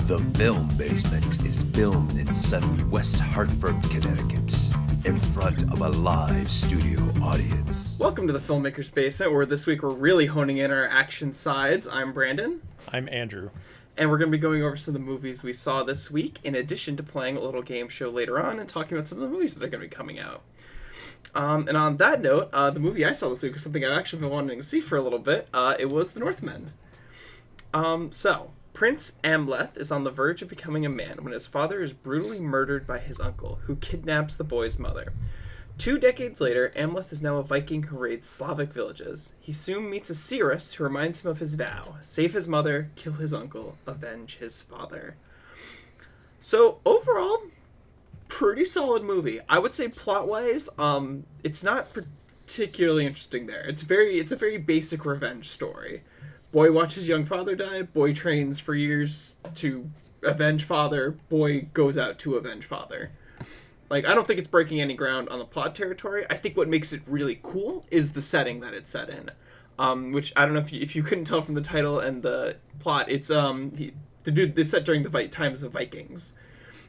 The Film Basement is filmed in sunny West Hartford, Connecticut, in front of a live studio audience. Welcome to the Filmmaker's Basement, where this week we're really honing in our action sides. I'm Brandon. I'm Andrew. And we're going to be going over some of the movies we saw this week, in addition to playing a little game show later on and talking about some of the movies that are going to be coming out. And on that note, the movie I saw this week was something I've actually been wanting to see for a little bit. It was The Northman. So, Prince Amleth is on the verge of becoming a man when his father is brutally murdered by his uncle, who kidnaps the boy's mother. 2 decades later, Amleth is now a Viking who raids Slavic villages. He soon meets a seeress who reminds him of his vow: save his mother, kill his uncle, avenge his father. So, overall, pretty solid movie. I would say plot-wise, it's not particularly interesting there. It's a very basic revenge story. Boy watches young father die, boy trains for years to avenge father, boy goes out to avenge father. Like, I don't think it's breaking any ground on the plot territory. I think what makes it really cool is the setting that it's set in. Which, I don't know if you couldn't tell from the title and the plot, it's, it's set during the times of Vikings.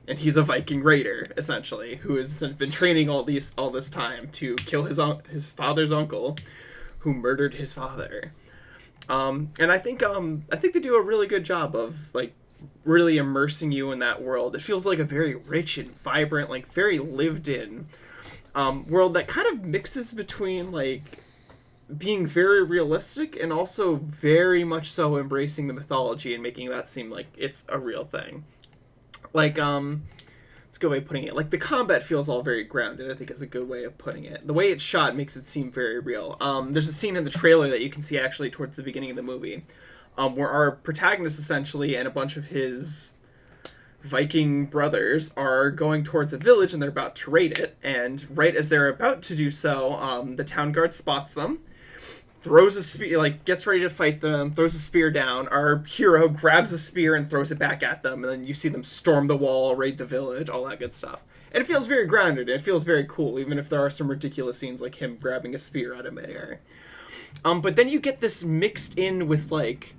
And he's a Viking raider, essentially, who has been training all this time to kill his father's uncle, who murdered his father. And I think they do a really good job of, like, really immersing you in that world. It feels like a very rich and vibrant, like, very lived-in world that kind of mixes between, like, being very realistic and also very much so embracing the mythology and making that seem like it's a real thing. Like, it's a good way of putting it. Like, the combat feels all very grounded, I think is a good way of putting it. The way it's shot makes it seem very real. There's a scene in the trailer that you can see actually towards the beginning of the movie, where our protagonist, essentially, and a bunch of his Viking brothers are going towards a village, and they're about to raid it, and right as they're about to do so, the town guard spots them, throws a spear, like, gets ready to fight them, throws a spear down. Our hero grabs a spear and throws it back at them, and then you see them storm the wall, raid the village, all that good stuff. And it feels very grounded, and it feels very cool, even if there are some ridiculous scenes like him grabbing a spear out of midair. But then you get this mixed in with, like,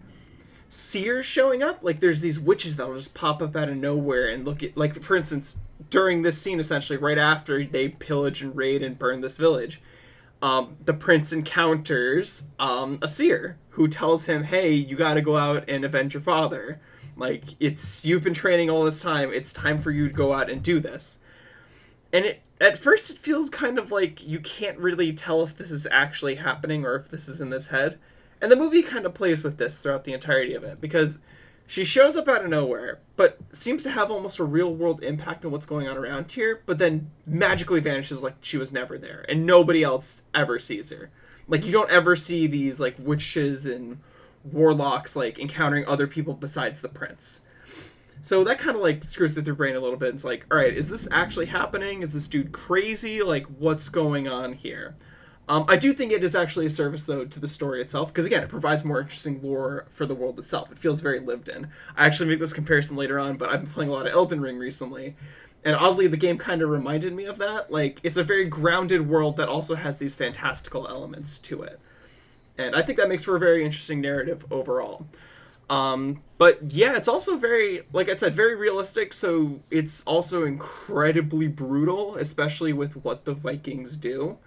seers showing up. Like, there's these witches that'll just pop up out of nowhere and look at, like, for instance, during this scene, essentially, right after they pillage and raid and burn this village, the prince encounters a seer who tells him, hey, you gotta go out and avenge your father. Like, you've been training all this time, it's time for you to go out and do this. And at first it feels kind of like you can't really tell if this is actually happening or if this is in this head. And the movie kind of plays with this throughout the entirety of it, because she shows up out of nowhere, but seems to have almost a real-world impact on what's going on around here, but then magically vanishes like she was never there, and nobody else ever sees her. Like, you don't ever see these, like, witches and warlocks, like, encountering other people besides the prince. So that kind of, like, screws with your brain a little bit. It's like, alright, is this actually happening? Is this dude crazy? Like, what's going on here? I do think it is actually a service, though, to the story itself, because, again, it provides more interesting lore for the world itself. It feels very lived in. I actually make this comparison later on, but I've been playing a lot of Elden Ring recently, and oddly, the game kind of reminded me of that. Like, it's a very grounded world that also has these fantastical elements to it. And I think that makes for a very interesting narrative overall. But, yeah, it's also very, like I said, very realistic, so it's also incredibly brutal, especially with what the Vikings do.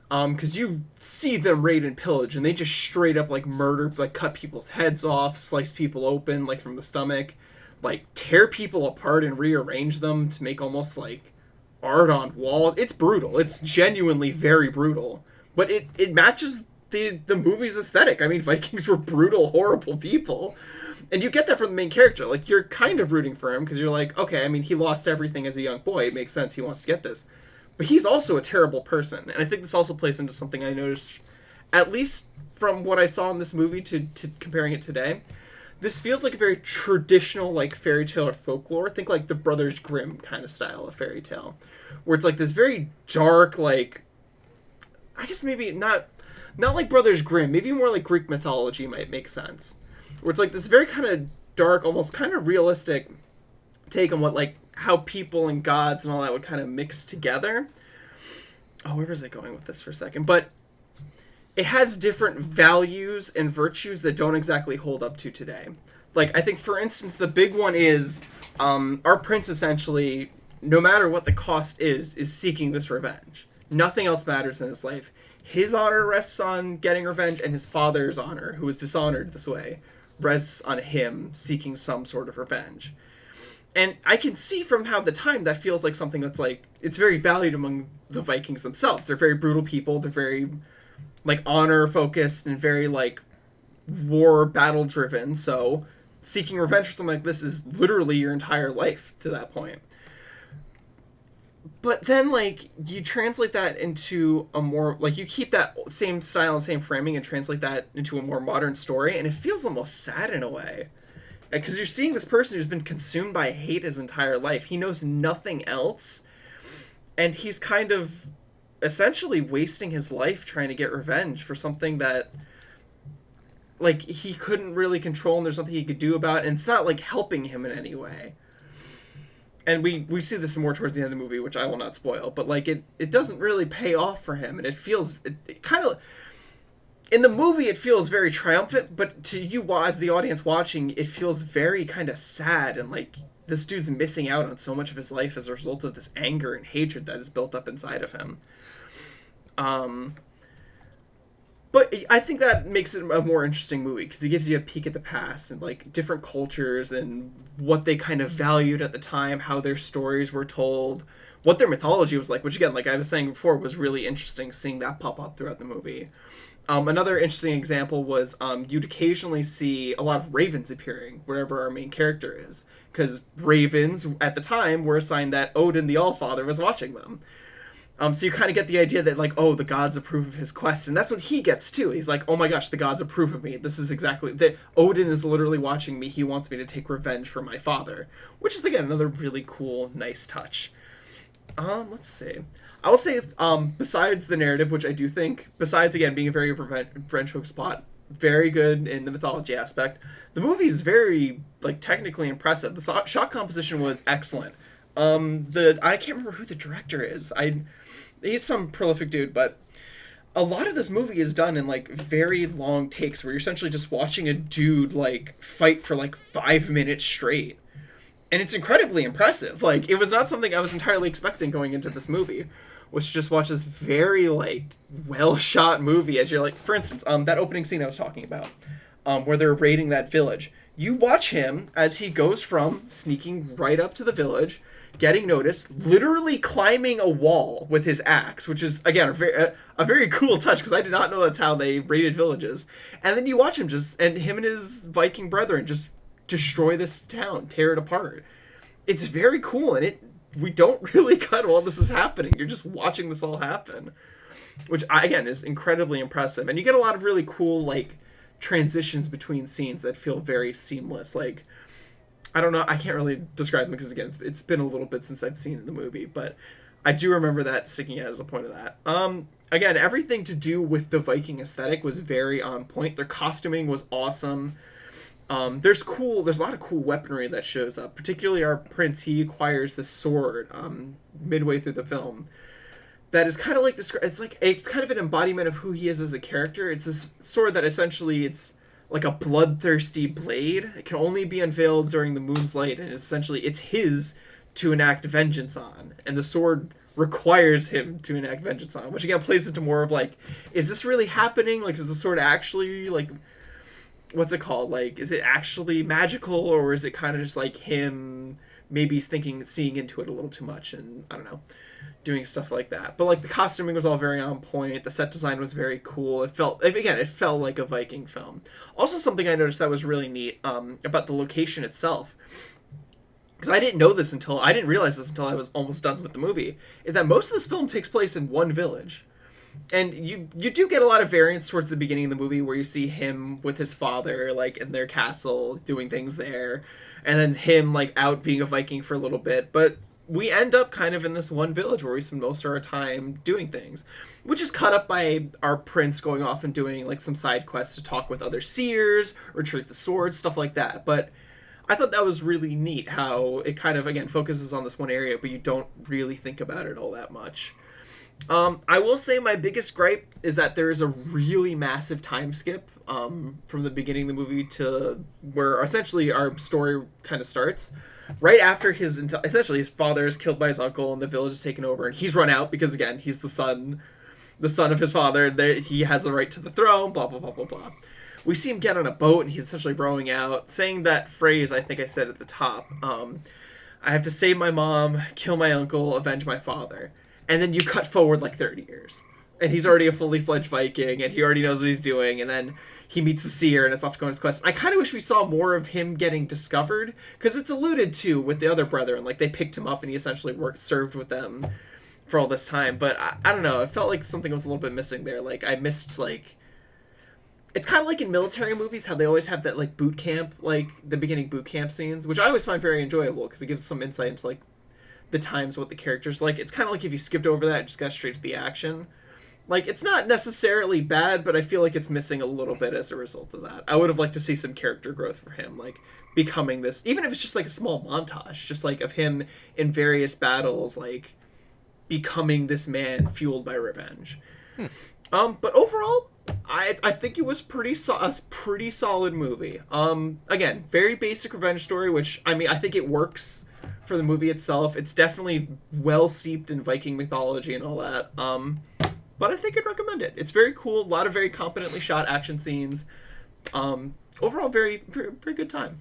Because you see them raid and pillage, and they just straight up, like, murder, like, cut people's heads off, slice people open, like, from the stomach, like, tear people apart and rearrange them to make almost, like, art on walls. It's brutal. It's genuinely very brutal. But it matches the movie's aesthetic. I mean, Vikings were brutal, horrible people. And you get that from the main character. Like, you're kind of rooting for him, because you're like, okay, I mean, he lost everything as a young boy. It makes sense he wants to get this. But he's also a terrible person, and I think this also plays into something I noticed, at least from what I saw in this movie to comparing it today. This feels like a very traditional, like, fairy tale or folklore. Think like the Brothers Grimm kind of style of fairy tale, where it's like this very dark, like, I guess maybe not like Brothers Grimm, maybe more like Greek mythology might make sense, where it's like this very kind of dark, almost kind of realistic take on what, like, how people and gods and all that would kind of mix together. Oh, where was I going with this for a second? But it has different values and virtues that don't exactly hold up to today. like, I think, for instance, the big one is our prince essentially, no matter what the cost is seeking this revenge. Nothing else matters in his life. His honor rests on getting revenge, and his father's honor, who was dishonored this way, rests on him seeking some sort of revenge. And I can see from how the time that feels like something that's like, it's very valued among the Vikings themselves. They're very brutal people. They're very, like, honor focused and very, like, war battle driven. So seeking revenge for something like this is literally your entire life to that point. But then, like, you translate that into a more, like, you keep that same style and same framing and translate that into a more modern story, and it feels almost sad in a way. Because you're seeing this person who's been consumed by hate his entire life. He knows nothing else, and he's kind of essentially wasting his life trying to get revenge for something that, like, he couldn't really control and there's nothing he could do about it, and it's not, like, helping him in any way. And we see this more towards the end of the movie, which I will not spoil, but, like, it doesn't really pay off for him, and it feels, it kind of, in the movie it feels very triumphant, but to you as the audience watching, it feels very kind of sad, and, like, this dude's missing out on so much of his life as a result of this anger and hatred that is built up inside of him. But I think that makes it a more interesting movie, because it gives you a peek at the past and, like, different cultures and what they kind of valued at the time, how their stories were told, what their mythology was like, which, again, like I was saying before, was really interesting seeing that pop up throughout the movie. Another interesting example was you'd occasionally see a lot of ravens appearing wherever our main character is, because ravens, at the time, were a sign that Odin, the Allfather, was watching them. So you kind of get the idea that, like, oh, the gods approve of his quest, and that's what he gets too. He's like, oh my gosh, the gods approve of me. This is exactly Odin is literally watching me. He wants me to take revenge for my father, which is, again, another really cool, nice touch. Let's see. I will say, besides the narrative, which I do think, besides, again, being a very revenge-focused plot, very good in the mythology aspect, the movie is very, like, technically impressive. The shot composition was excellent. I can't remember who the director is. He's some prolific dude, but a lot of this movie is done in, like, very long takes where you're essentially just watching a dude, like, fight for, like, 5 minutes straight. And it's incredibly impressive. Like, it was not something I was entirely expecting going into this movie, was to just watch this very, like, well-shot movie as you're, like, for instance, that opening scene I was talking about, where they're raiding that village. You watch him as he goes from sneaking right up to the village, getting noticed, literally climbing a wall with his axe, which is, again, a very cool touch, because I did not know that's how they raided villages. And then you watch him him and his Viking brethren just destroy this town, tear it apart. It's very cool, and we don't really cut while this is happening. You're just watching this all happen, which, again, is incredibly impressive. And you get a lot of really cool, like, transitions between scenes that feel very seamless. Like, I don't know, I can't really describe them because, again, it's been a little bit since I've seen the movie, but I do remember that sticking out as a point of that. Again, everything to do with the Viking aesthetic was very on point. Their costuming was awesome. There's a lot of cool weaponry that shows up, particularly our prince. He acquires this sword midway through the film that is kind of like it's kind of an embodiment of who he is as a character. It's this sword that essentially, it's like a bloodthirsty blade. It can only be unveiled during the moon's light, and essentially it's his to enact vengeance on, and the sword requires him to enact vengeance on, which, again, plays into more of, like, is this really happening? Like, is the sword actually, like, what's it called? Like, is it actually magical, or is it kind of just, like, him maybe seeing into it a little too much, and, I don't know, doing stuff like that. But, like, the costuming was all very on point. The set design was very cool. It felt like a Viking film. Also, something I noticed that was really neat about the location itself, because I didn't realize this until I was almost done with the movie, is that most of this film takes place in one village. And you do get a lot of variance towards the beginning of the movie, where you see him with his father, like, in their castle, doing things there, and then him, like, out being a Viking for a little bit. But we end up kind of in this one village where we spend most of our time doing things, which is cut up by our prince going off and doing, like, some side quests to talk with other seers, retrieve the sword, stuff like that. But I thought that was really neat how it kind of, again, focuses on this one area, but you don't really think about it all that much. I will say my biggest gripe is that there is a really massive time skip from the beginning of the movie to where essentially our story kind of starts. Right after essentially his father is killed by his uncle and the village is taken over, and he's run out because again he's the son of his father. He has the right to the throne. Blah blah blah blah blah. We see him get on a boat and he's essentially rowing out, saying that phrase I think I said at the top. I have to save my mom, kill my uncle, avenge my father. And then you cut forward like 30 years. And he's already a fully fledged Viking, and he already knows what he's doing, and then he meets the seer, and it's off to go on his quest. I kind of wish we saw more of him getting discovered, because it's alluded to with the other brethren. Like, they picked him up, and he essentially served with them for all this time. But I don't know, it felt like something was a little bit missing there. Like, I missed, like... It's kind of like in military movies, how they always have that, like, boot camp, like, the beginning boot camp scenes, which I always find very enjoyable, because it gives some insight into, like, the times what the character's like. It's kind of like if you skipped over that and just got straight to the action. Like, it's not necessarily bad, but I feel like it's missing a little bit as a result of that. I would have liked to see some character growth for him, like, becoming this, even if it's just, like, a small montage, just, like, of him in various battles, like, becoming this man fueled by revenge. But overall, I think it was a pretty solid movie. Again, very basic revenge story, which, I mean, I think it works for the movie itself. It's definitely well steeped in Viking mythology and all that. But I think I'd recommend it. It's very cool. A lot of very competently shot action scenes. Overall, very, very, very good time.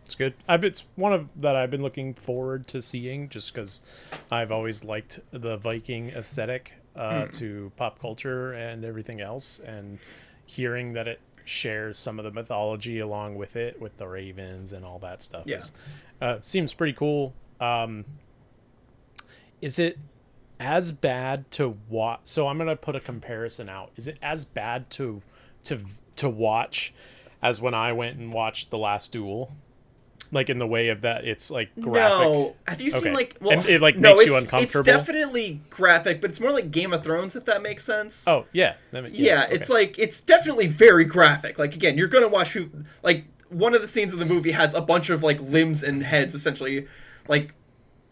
It's good. It's one of that I've been looking forward to seeing, just because I've always liked the Viking aesthetic to pop culture and everything else, and hearing that it shares some of the mythology along with it, with the ravens and all that stuff. Yeah. Seems pretty cool. Is it as bad to watch? So I'm gonna put a comparison out. Is it as bad to watch as when I went and watched The Last Duel? Like, in the way of that, it's like graphic. No, have you seen like? Well, it like makes you uncomfortable. It's definitely graphic, but it's more like Game of Thrones, if that makes sense. Oh yeah, yeah. Okay. It's like, it's definitely very graphic. Like, again, you're gonna watch people, like, one of the scenes of the movie has a bunch of like limbs and heads essentially, like,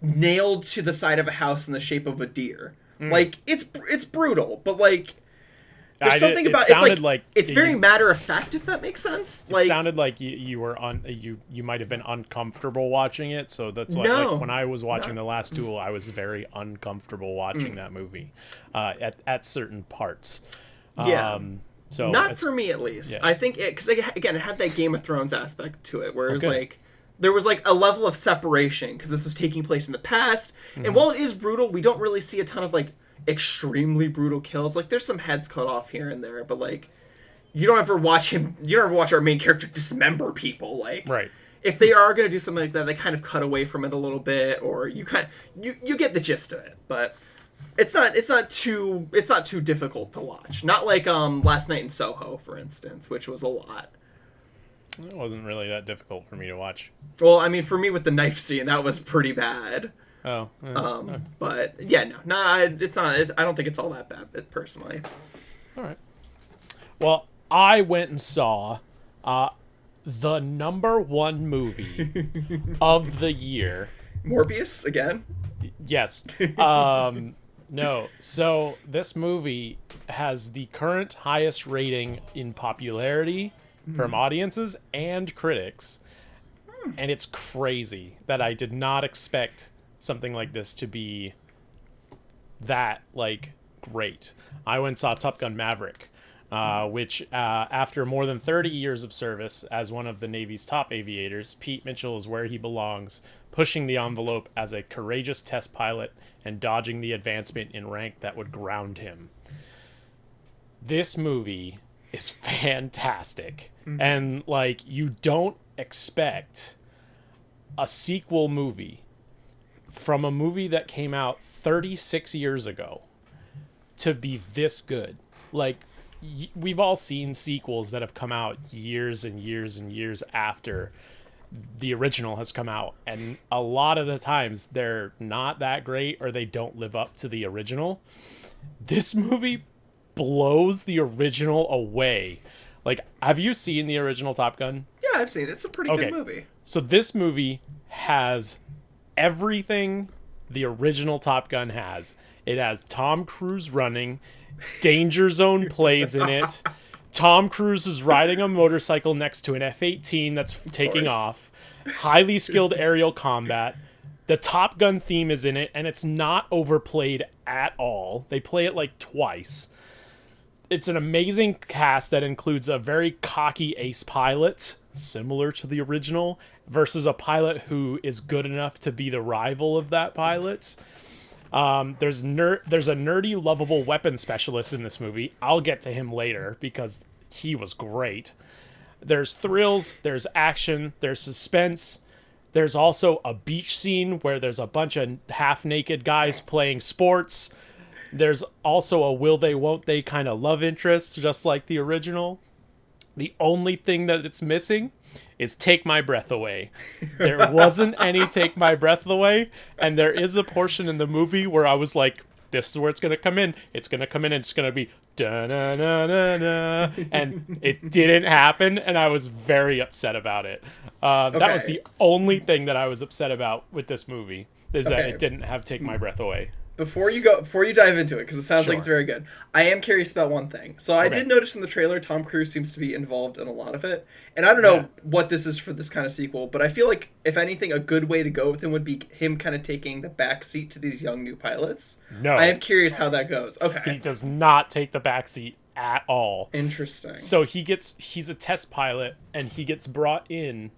nailed to the side of a house in the shape of a deer. Like, it's brutal, but like, there's something about it's very matter of fact, if that makes sense. It sounded like you were you might have been uncomfortable watching it, so that's why, like, when I was watching The Last Duel, I was very uncomfortable watching that movie at certain parts. Yeah. So not for me, at least. Yeah. I think because again, it had that Game of Thrones aspect to it, where it was like, there was like a level of separation because this was taking place in the past, and while it is brutal, we don't really see a ton of like extremely brutal kills. Like, there's some heads cut off here and there, but like, you don't ever watch our main character dismember people. Like, right. If they are gonna do something like that, they kind of cut away from it a little bit, or you get the gist of it. But it's not too difficult to watch. Not like Last Night in Soho, for instance, which was a lot. It wasn't really that difficult for me to watch. Well, I mean, for me with the knife scene, that was pretty bad. Oh. But yeah, it's not. I don't think it's all that bad, personally. All right. Well, I went and saw the #1 movie of the year. Morbius again? Yes. No. So this movie has the current highest rating in popularity from audiences and critics, and it's crazy that I did not expect something like this to be that, like, great. I went and saw Top Gun Maverick, which after more than 30 years of service as one of the Navy's top aviators, Pete Mitchell is where he belongs, pushing the envelope as a courageous test pilot and dodging the advancement in rank that would ground him. This movie is fantastic. And, like, you don't expect a sequel movie from a movie that came out 36 years ago to be this good. Like, we've all seen sequels that have come out years and years and years after the original has come out, and a lot of the times they're not that great, or they don't live up to the original. This movie blows the original away. Like, have you seen the original Top Gun? Yeah, I've seen it. It's a pretty good movie. So this movie has everything the original Top Gun has. It has Tom Cruise running. Danger Zone plays in it. Tom Cruise is riding a motorcycle next to an F-18 that's taking off. Highly skilled aerial combat. The Top Gun theme is in it, and it's not overplayed at all. They play it like twice. It's an amazing cast that includes a very cocky ace pilot, similar to the original, versus a pilot who is good enough to be the rival of that pilot. There's a nerdy, lovable weapon specialist in this movie. I'll get to him later because he was great. There's thrills, there's action, there's suspense. There's also a beach scene where there's a bunch of half-naked guys playing sports. There's also a will they, won't they kind of love interest, just like the original. The only thing that it's missing is Take My Breath Away. There wasn't any Take My Breath Away, and there is a portion in the movie where I was like, this is where it's going to come in. It's going to come in and it's going to be da-na-na-na-na, and it didn't happen, and I was very upset about it. That was the only thing that I was upset about with this movie, is that it didn't have Take My Breath Away. Before you dive into it, because it sounds like it's very good, I am curious about one thing. So I did notice in the trailer, Tom Cruise seems to be involved in a lot of it. And I don't know what this is for this kind of sequel, but I feel like, if anything, a good way to go with him would be him kind of taking the back seat to these young new pilots. No. I am curious how that goes. Okay. He does not take the back seat at all. Interesting. So he's a test pilot, and he gets brought in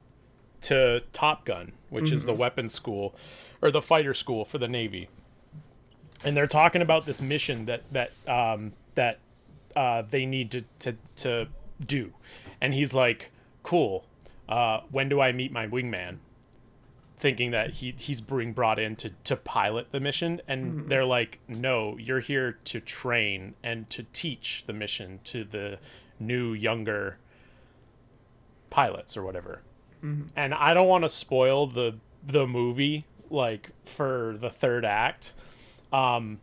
to Top Gun, which is the weapons school, or the fighter school for the Navy. And they're talking about this mission that they need to do, and he's like, "Cool. When do I meet my wingman?" Thinking that he's being brought in to pilot the mission, and they're like, "No, you're here to train and to teach the mission to the new younger pilots or whatever." And I don't want to spoil the movie like for the third act. But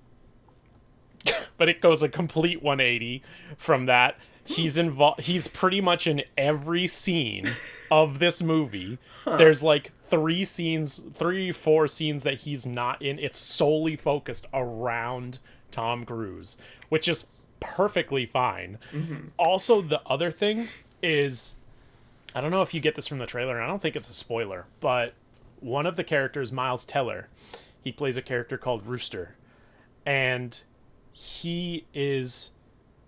it goes a complete 180 from that. He's pretty much in every scene of this movie. There's like 4 scenes that he's not in. It's solely focused around Tom Cruise, which is perfectly fine. Also, the other thing is, I don't know if you get this from the trailer, and I don't think it's a spoiler, but one of the characters, Miles Teller, he plays a character called Rooster, and he is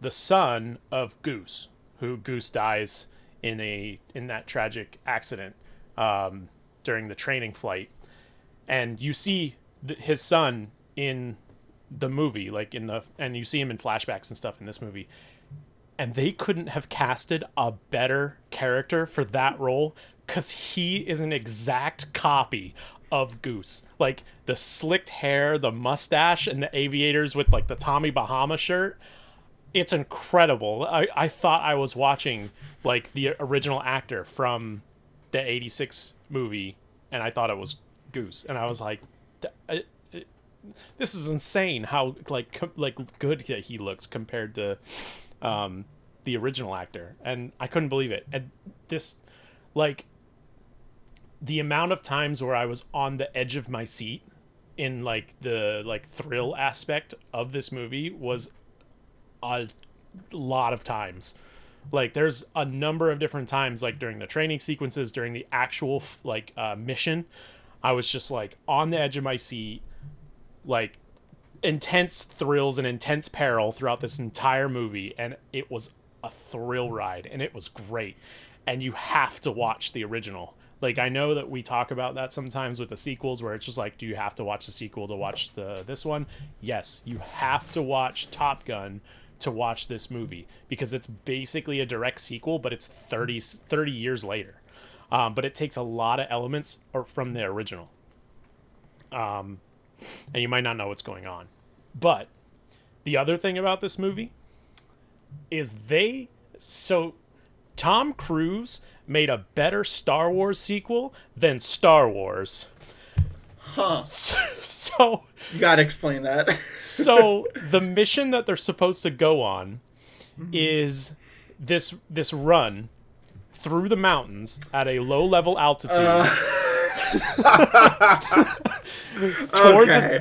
the son of Goose, who Goose dies in that tragic accident during the training flight. And you see his son in the movie, and you see him in flashbacks and stuff in this movie. And they couldn't have casted a better character for that role, because he is an exact copy of Goose. Like, the slicked hair, the mustache, and the aviators with like the Tommy Bahama shirt. It's incredible. I thought I was watching like the original actor from the 86 movie, and I thought it was Goose, and I was like, this is insane how like good he looks compared to the original actor, and I couldn't believe it. And this, like, the amount of times where I was on the edge of my seat in like the thrill aspect of this movie was a lot of times. Like, there's a number of different times, like during the training sequences, during the actual mission, I was just like on the edge of my seat, like intense thrills and intense peril throughout this entire movie, and it was a thrill ride, and it was great. And you have to watch the original. Like, I know that we talk about that sometimes with the sequels, where it's just like, do you have to watch the sequel to watch this one? Yes, you have to watch Top Gun to watch this movie, because it's basically a direct sequel, but it's 30 years later. But it takes a lot of elements from the original. And you might not know what's going on. But the other thing about this movie is Tom Cruise made a better Star Wars sequel than Star Wars. Huh. So you gotta explain that. So the mission that they're supposed to go on is this run through the mountains at a low level altitude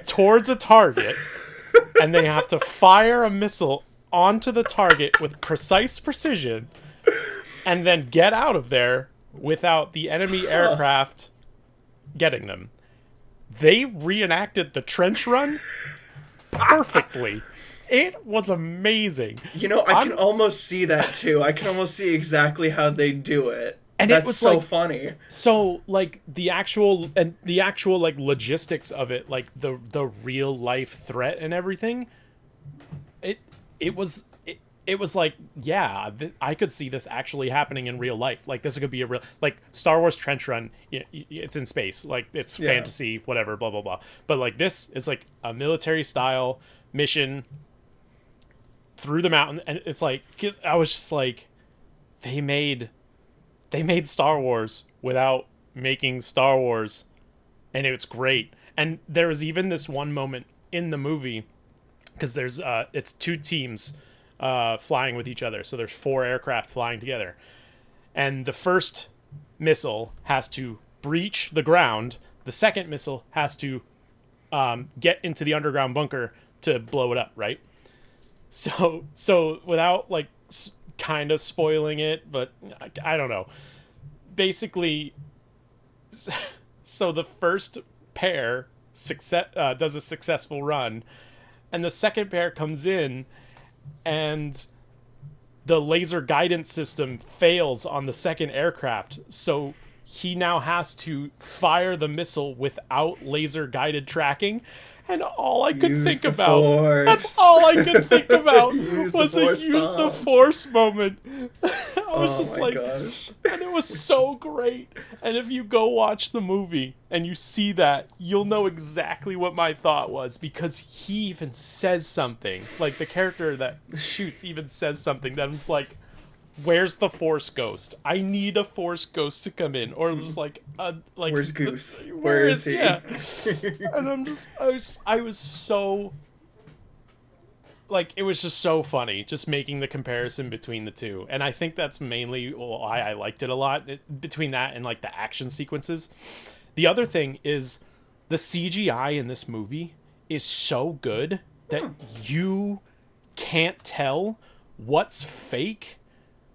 towards a target. and they have to fire a missile onto the target with precise precision and then get out of there without the enemy aircraft getting them. They reenacted the trench run perfectly. It was amazing. You know, I can almost see that too. I can almost see exactly how they do it. And that's it was so like, funny. So like the actual like logistics of it, like the real life threat and everything. It was like, yeah, I could see this actually happening in real life. Like this could be a real, like Star Wars Trench Run. It's in space, like it's fantasy, whatever, blah blah blah. But like this is like a military style mission through the mountain, and it's like, 'cause I was just like, they made Star Wars without making Star Wars, and it's great. And there was even this one moment in the movie, because there's it's two teams flying with each other, so there's 4 aircraft flying together, and the first missile has to breach the ground, the second missile has to get into the underground bunker to blow it up, right? So without like kind of spoiling it, but I don't know. Basically, so the first pair does a successful run, and the second pair comes in, and the laser guidance system fails on the second aircraft, so he now has to fire the missile without laser guided tracking. And all I could think about, that's all I could think about, was a use the force moment. I was just like, gosh. And it was so great. And if you go watch the movie and you see that, you'll know exactly what my thought was, because he even says something. Like the character that shoots even says something that I'm just like, where's the Force Ghost? I need a Force Ghost to come in, or just like where's Goose? Where is he? Yeah. And I was so like, it was just so funny, just making the comparison between the two, and I think that's mainly why I liked it a lot. Between that and like the action sequences, the other thing is the CGI in this movie is so good that you can't tell what's fake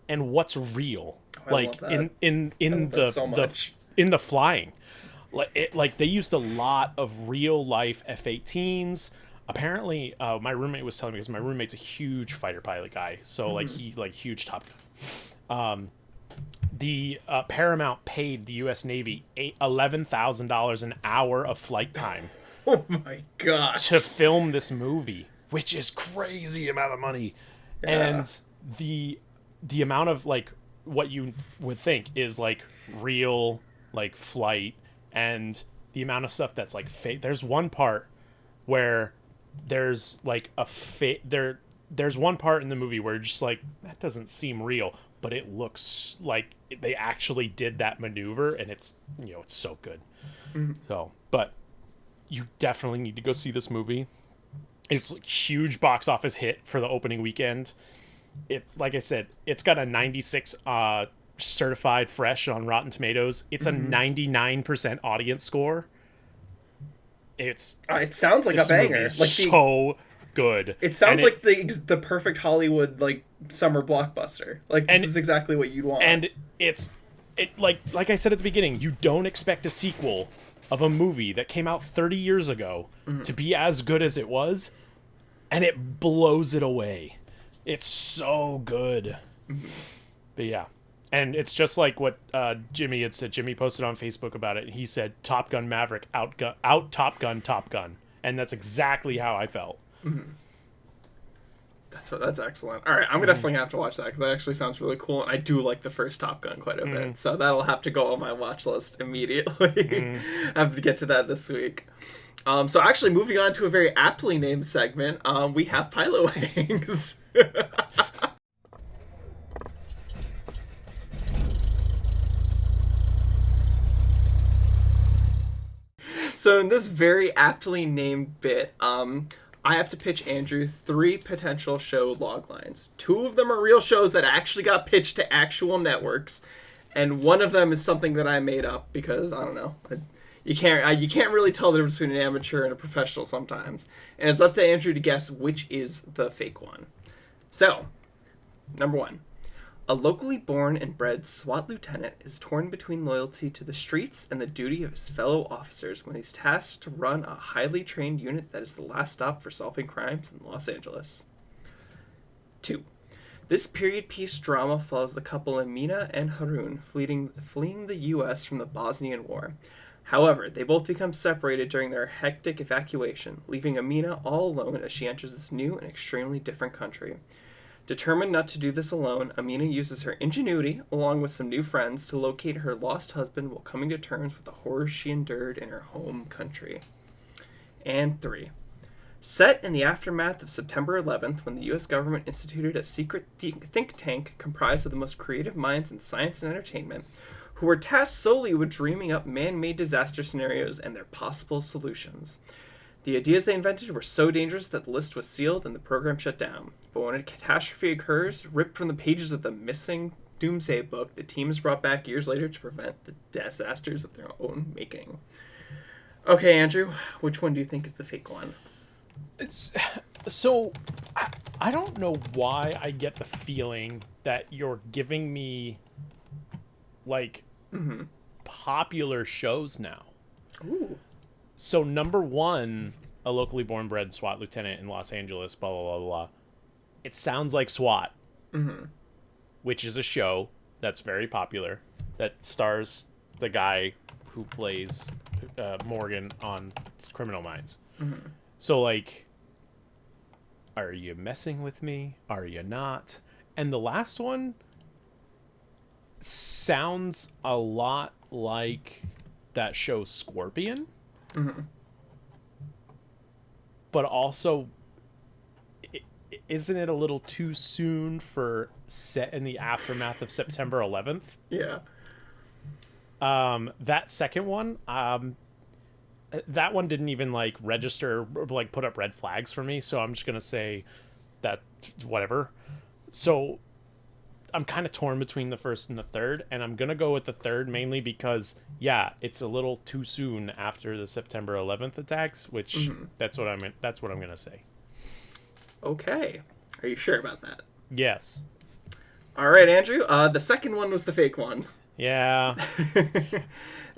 and what's real. Like in the flying, like they used a lot of real life F-18s. Apparently, my roommate was telling me, because my roommate's a huge fighter pilot guy, so like he's like huge Top Gun. The Paramount paid the U.S. Navy $11,000 an hour of flight time. Oh my gosh! To film this movie, which is crazy amount of money, and the amount of like what you would think is like real like flight, and the amount of stuff that's like fake. There's one part where there's like there's one part in the movie where you're just like, that doesn't seem real, but it looks like they actually did that maneuver, and it's, you know, it's so good. Mm-hmm. So, but you definitely need to go see this movie. It's like huge box office hit for the opening weekend. It, like I said, it's got a 96 certified fresh on Rotten Tomatoes. It's a 99% audience score. It sounds like a banger. Like so good. It sounds like the perfect Hollywood like summer blockbuster. Like this is exactly what you'd want. And it like I said at the beginning, you don't expect a sequel of a movie that came out 30 years ago to be as good as it was, and it blows it away. It's so good. But yeah. And it's just like what Jimmy had said. Jimmy posted on Facebook about it. He said, Top Gun Maverick out Top Gun. And that's exactly how I felt. Mm-hmm. That's excellent. All right, I'm definitely have to watch that, because that actually sounds really cool. And I do like the first Top Gun quite a bit. So that'll have to go on my watch list immediately. I have to get to that this week. So actually, moving on to a very aptly named segment, we have Pilot Wings. So in this very aptly named bit, I have to pitch Andrew 3 potential show log lines. 2 of them are real shows that actually got pitched to actual networks, and one of them is something that I made up because, I don't know, you can't really tell the difference between an amateur and a professional sometimes. And it's up to Andrew to guess which is the fake one. So, number 1. A locally born and bred SWAT lieutenant is torn between loyalty to the streets and the duty of his fellow officers when he's tasked to run a highly trained unit that is the last stop for solving crimes in Los Angeles. 2. This period piece drama follows the couple Amina and Harun fleeing the U.S. from the Bosnian War. However, they both become separated during their hectic evacuation, leaving Amina all alone as she enters this new and extremely different country. Determined not to do this alone, Amina uses her ingenuity, along with some new friends, to locate her lost husband while coming to terms with the horrors she endured in her home country. And 3. Set in the aftermath of September 11th, when the U.S. government instituted a secret think tank comprised of the most creative minds in science and entertainment, who were tasked solely with dreaming up man-made disaster scenarios and their possible solutions. The ideas they invented were so dangerous that the list was sealed and the program shut down. But when a catastrophe occurs, ripped from the pages of the missing Doomsday Book, the team is brought back years later to prevent the disasters of their own making. Okay, Andrew, which one do you think is the fake one? So, I don't know why I get the feeling that you're giving me, like, popular shows now. Ooh. So, number 1, a locally born bred SWAT lieutenant in Los Angeles, blah, blah, blah, blah. It sounds like SWAT, which is a show that's very popular, that stars the guy who plays Morgan on Criminal Minds. So, like, are you messing with me? Are you not? And the last one sounds a lot like that show Scorpion. But also, isn't it a little too soon for set in the aftermath of September 11th? Yeah. That second one, that one didn't even like register or like put up red flags for me, so I'm just gonna say that whatever. So I'm kind of torn between the first and the third, and I'm gonna go with the third mainly because it's a little too soon after the September 11th attacks, which that's what I'm gonna say. Okay, are you sure about that? Yes. All right, Andrew. The second one was the fake one. Yeah.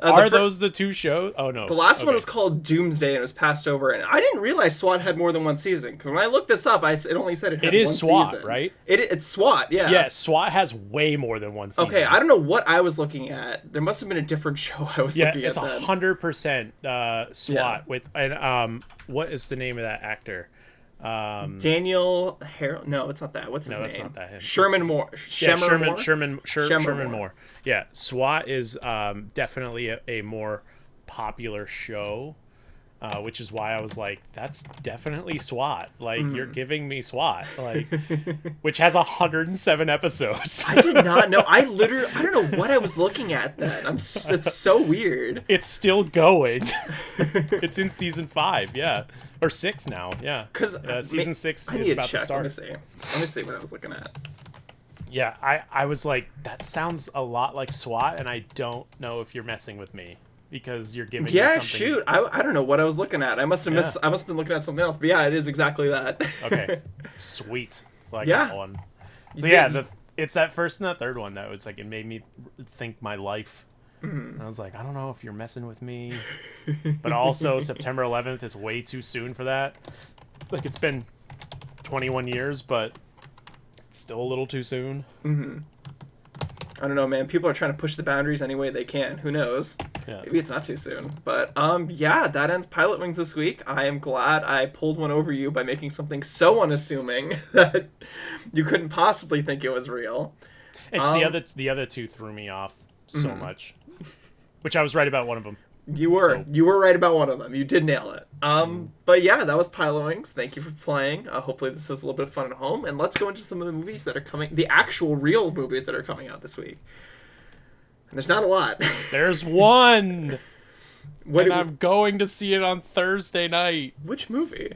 Are those the two shows? Oh, no. The last one was called Doomsday and it was passed over. And I didn't realize SWAT had more than one season. Because when I looked this up, it only said it had one season. It is SWAT, right? It's SWAT, yeah. Yeah, SWAT has way more than one season. Okay, I don't know what I was looking at. There must have been a different show I was looking at. Yeah, it's 100% SWAT. With and what is the name of that actor? Daniel Harold. No, it's not that. What's his name? No, it's not that. Him. Sherman Moore. Sherman Moore. Yeah, SWAT is definitely a more popular show, which is why I was like, that's definitely SWAT. Like, you're giving me SWAT, like, which has 107 episodes. I did not know. I don't know what I was looking at then. It's so weird. It's still going. It's in season 5, yeah. Or 6 now, yeah. Because season 6 is about to start. Let me see what I was looking at. Yeah, I was like, that sounds a lot like SWAT, and I don't know if you're messing with me because you're giving me something. Shoot, I don't know what I was looking at. I must have been looking at something else. But yeah, it is exactly that. Okay, sweet. So I got one. So yeah, it's that first and that third one that was like, it made me think my life. And I was like, I don't know if you're messing with me, but also September 11th is way too soon for that. Like, it's been 21 years, but it's still a little too soon. I don't know, man. People are trying to push the boundaries any way they can. Who knows? Yeah. Maybe it's not too soon. But that ends Pilot Wings this week. I am glad I pulled one over you by making something so unassuming that you couldn't possibly think it was real. It's the other two threw me off so much. Which I was right about one of them. You were right about one of them. You did nail it. But yeah, that was Pilot Wings. Thank you for playing. Hopefully this was a little bit of fun at home. And let's go into some of the movies that are coming, the actual real movies that are coming out this week. And there's not a lot. There's one. I'm going to see it on Thursday night. Which movie?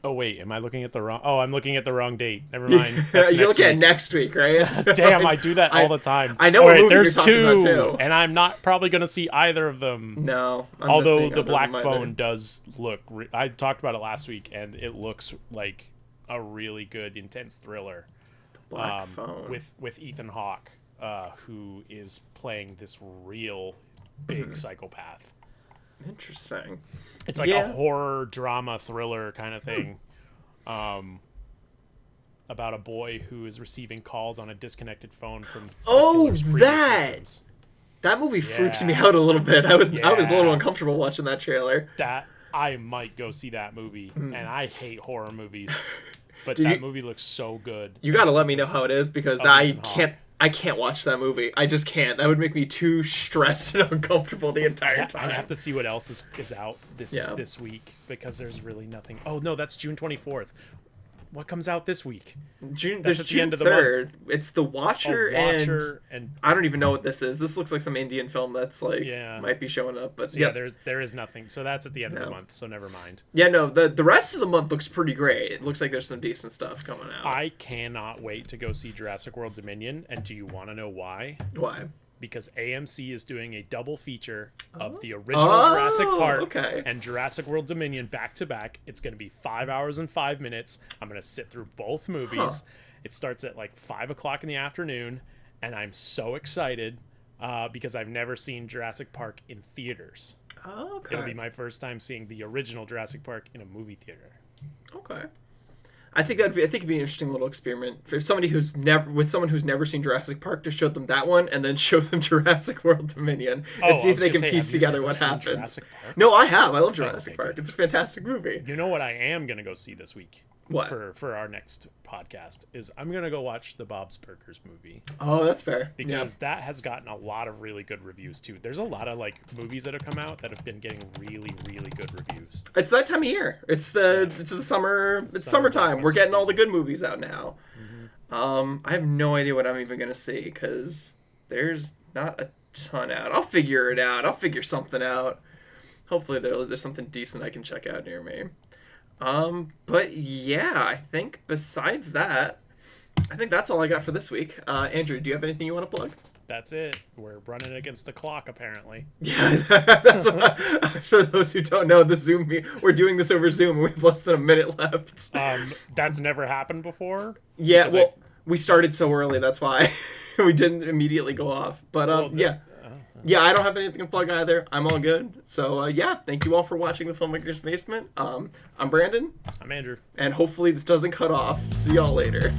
Oh wait, am I looking at the wrong? Oh, I'm looking at the wrong date. Never mind. That's You're next looking at week. next week, right? Damn, I do that all the time. I know All what right, movie there's you're talking two, about, too. and I'm not probably gonna see either of them. No. I'm not Although seeing the either of Black them Phone either. does look. I talked about it last week, and it looks like a really good, intense thriller. Black Phone. With Ethan Hawke, who is playing this real big psychopath. Interesting. It's like a horror drama thriller kind of thing. About a boy who is receiving calls on a disconnected phone from killer's previous victims. That movie freaked me out a little bit. I was a little Yeah. uncomfortable watching that trailer. That I might go see that movie, and I hate horror movies, but Dude, that movie looks so good. You gotta let me know how it is because I can't watch that movie. I just can't. That would make me too stressed and uncomfortable the entire time. I'd have to see what else is out this week because there's really nothing. Oh no, that's June 24th. What comes out this week? There's at the June end of the 3rd. It's The Watcher, and I don't even know what this is. This looks like some Indian film that's like might be showing up. But so there is nothing. So that's at the end of the month. So never mind. Yeah, no. The rest of the month looks pretty great. It looks like there's some decent stuff coming out. I cannot wait to go see Jurassic World Dominion. And do you want to know why? Why? Because AMC is doing a double feature of the original Jurassic Park and Jurassic World Dominion back to back. It's going to be 5 hours and 5 minutes. I'm going to sit through both movies. It starts at like 5 o'clock in the afternoon, and I'm so excited because I've never seen Jurassic Park in theaters. Oh, okay. It'll be my first time seeing the original Jurassic Park in a movie theater. Okay. I think it'd be an interesting little experiment for somebody who's never seen Jurassic Park to show them that one and then show them Jurassic World Dominion and see if they can piece together what happened. No, I have. I love Jurassic Park. It's a fantastic movie. You know what I am gonna go see this week? What? For our next podcast is I'm gonna go watch the Bob's Burgers movie. Oh, that's fair. Because that has gotten a lot of really good reviews too. There's a lot of like movies that have come out that have been getting really, really good reviews. It's that time of year. It's the summer. It's summertime. We're getting all the good movies out now. I have no idea what I'm even gonna see because there's not a ton out. I'll figure it out. I'll figure something out. Hopefully there's something decent I can check out near me. But yeah, I think besides that, I think that's all I got for this week. Andrew, do you have anything you want to plug? That's it. We're running against the clock, apparently. Yeah, that's what for those who don't know, we're doing this over Zoom, and we have less than a minute left. That's never happened before. Yeah, well, we started so early, that's why we didn't immediately go off. But yeah, I don't have anything to plug either. I'm all good. So yeah, thank you all for watching the Filmmaker's Basement. I'm Brandon. I'm Andrew. And hopefully this doesn't cut off. See y'all later.